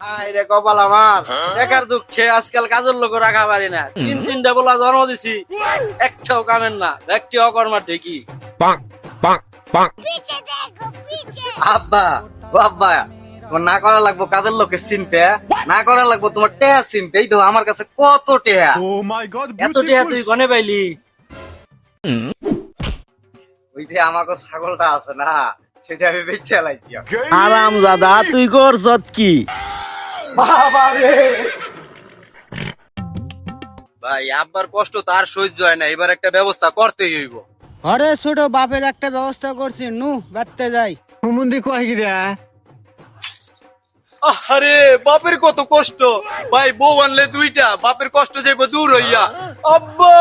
আরে কপাল আমার, একার দুঃখে আজকাল কাজের লোক রাখা পারি না। তিনটা বলা জন্ম দিছি, একটাও কামের না, ব্যক্তি অকর্মার ঢেকি। আব্বা ও আব্বা, তোমার না করা লাগবো কাজের লোকের চিনতে, না করা লাগবো তোমার টেহা চিনতে। এই তো আমার কাছে কত টেহা। এত টিয়া তুই কনে পাইলি? ওই যে আমাকে ছাগলটা আছে না, সেটা আমি বেঁচে লাইছি। আরাম দাদা তুই করছত কি? ভাই আব্বার কষ্ট তার সহ্য হয় না, এবার একটা ব্যবস্থা করতেই হইব। ঘরে ছোট বাপের একটা ব্যবস্থা করছি, নু বাড়তে যাই। আরে বাপের কত কষ্ট ভাই, বউ আনলে দুইটা, বাপের কষ্ট যাইব দূর হইয়া। আব্বা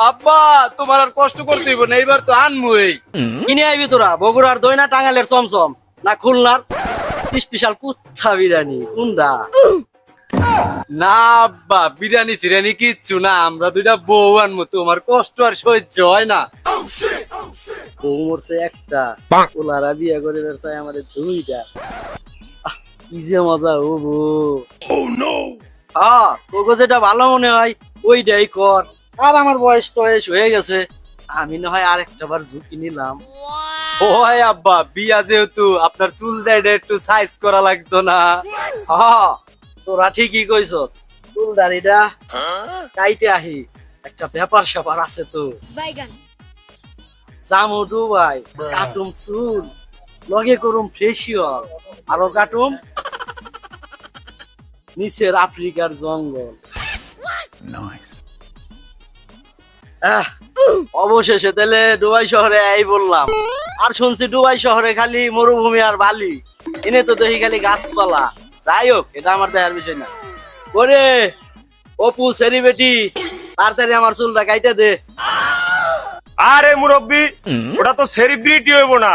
আব্বা তোমার আর কষ্ট করতে হইব না, এবার তো আনমুই। কিনে আইবি তোরা? বগুড়ার দই না টাঙ্গালের চমচম, না খুলনার স্পেশাল কুচ্ছা বিরিয়ানি কোনটা? না আব্বা, বিরিয়ানি সিরিয়ানি কিচ্ছু না, আমরা দুইটা বউ আনবো, তোমার কষ্ট আর সহ্য হয় না। বউ মরছে একটা, ওলারা বিয়ে করে বেরছায় আমাদের দুইটা। কি যে মজা ও বউ। তোকে যেটা ভালো মনে হয় ওইটাই কর। আর আমার বয়স টয়স হয়ে গেছে, আমি না হয় আরেকটা বার ঝুঁকি নিলাম। ওই আব্বা, বিয়া যেহেতু আপনার চুল দাড়িটা একটু সাইজ করা লাগতো না? তোরা ঠিকই কইছ, চুল দাড়িটা কাইতে আহি, একটা ব্যাপার স্যাপার আছে তো। জামু ডুবাই, কাটুম চুল, লগে করুম ফেসিয়াল, আরো কাটুম নিচের আফ্রিকার জঙ্গল। অবশেষে তাহলে দুবাই শহরে এই বললাম। আর শুনছি দুবাই শহরে খালি মরুভূমি আর বালি, এনে তো দেখি খালি গাছপালা। যাই হোক, এটা আমার দেখার বিষয় না। ওরে অপু সেরি বেটি, তাড়াতাড়ি আমার চুলটা কাইটা দে। আরে মুরব্বি, ওটা তো সেলিব্রিটি হইব না,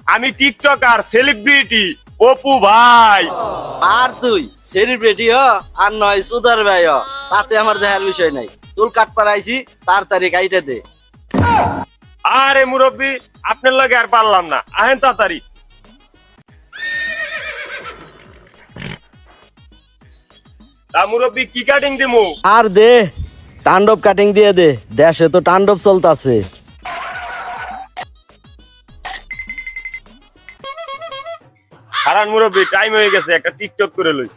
আমি টিকটকার সেলিব্রিটি অপু ভাই। আর তুই সেলিব্রিটি হ আর নয় সুদার ভাই হ, তাতে আমার দেখার বিষয় নাই। চুল কাট পারাইছি, তাড়াতাড়ি কাইটা দে। আরে মুরব্বি, আপনার লগে আর পারলাম না, আহেন তাড়াতাড়ি। তা মুরব্বি কি কাটিং দিমু? আর দে, তাণ্ডব কাটিং দিয়ে দে, দেশে তো তাণ্ডব চলতাছে। হারান মুরব্বি, টাইম হয়ে গেছে, একটা টিকটক করে লই।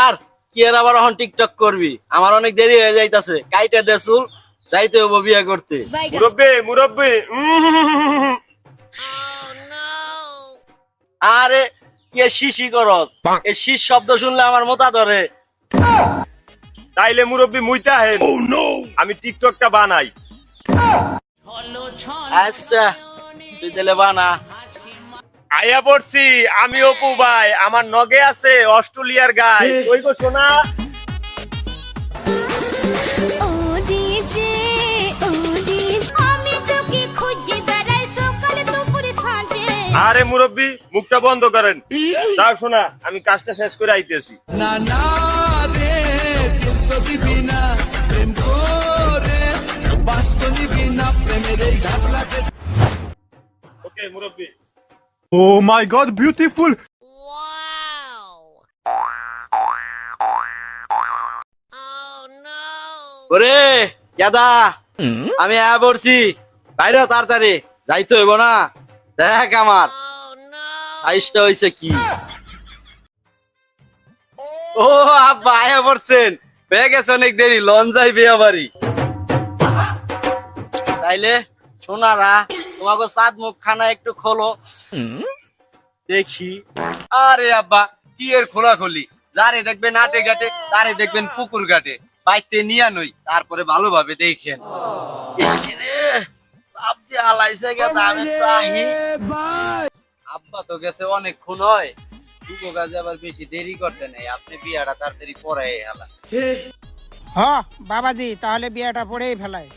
আর কি এর আবার এখন টিকটক করবি? আমার অনেক দেরি হয়ে যাইতাছে, কাইটা দে চুল, যাইতে হবো বিয়ে করতে। মুরব্বি মুরব্বি, আরে কি শিশি করস? এই শীষ শব্দ শুনলে আমার মোতা ধরে। তাইলে মুরব্বি মুইতে আহেন, আমি টিকটকটা বানাই। আচ্ছা তুই দিলে বানা। আয়া পড়ছি আমি অপু ভাই, আমার নগে আছে অস্ট্রেলিয়ার গাই। ওই গো সোনা। আরে মুরব্বি, মুখটা বন্ধ করেন। যাও শোনা, আমি কাজটা শেষ করে আইতেছি। ওকে মুরব্বি। Oh my god, beautiful! ওরে গাদা, আমি আয়া পড়ছি, বাইরে হ তাড়াতাড়ি, যাইতে হইব না। দেখ আমার সাইজটা হইছে কি। ও আব্বা আয়া পড়ছেন, হয়ে গেছে অনেক দেরি, লন যাই বিয়া বাড়ি। তাইলে সোনারা তোমাকে সাত মুখ খানা একটু খোলো দেখি। আরে আব্বা, কি এর খোলাখুলি? যারে দেখবেন নাটে ঘাটে, তারে দেখবেন পুকুর ঘাটে, বাইতে নিয়া নই, তারপরে ভালোভাবে দেখেন। চাপ দিয়ে হালাইছে গাদা, আমি প্রাহি। আব্বা তো গেছে অনেকক্ষণ হয়, দুটো কাজে আবার বেশি দেরি করতে নেই, আপনি বিয়াটা তাড়াতাড়ি পড়াই হেলা। হ বাবাজি, তাহলে বিয়াটা পড়েই ফেলাই।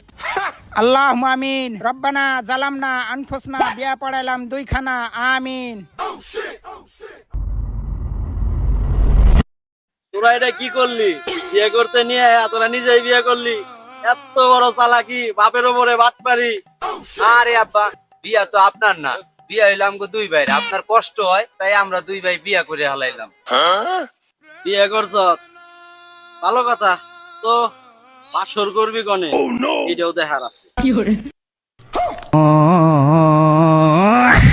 আল্লাহ আমিন। রব্বানা জালামনা আনফুসনা, বিয়া পড়াইলাম দুইখানা, আমিন। তোরা এটা কি করলি? বিয়ে করতে নিয়ে তোরা নিজেই বিয়ে করলি? এত বড় চালাকি, বাপের ওপরে বাটপারি। আরে আব্বা, বিয়া তো আপনার না, বিয়া হইলাম গো দুই ভাই, আপনার কষ্ট হয় তাই আমরা দুই ভাই বিয়া করে হালাইলাম। বিয়া করছ, ভালো কথা। তো বাসর করবি কনে, এটাও দেখার আছে।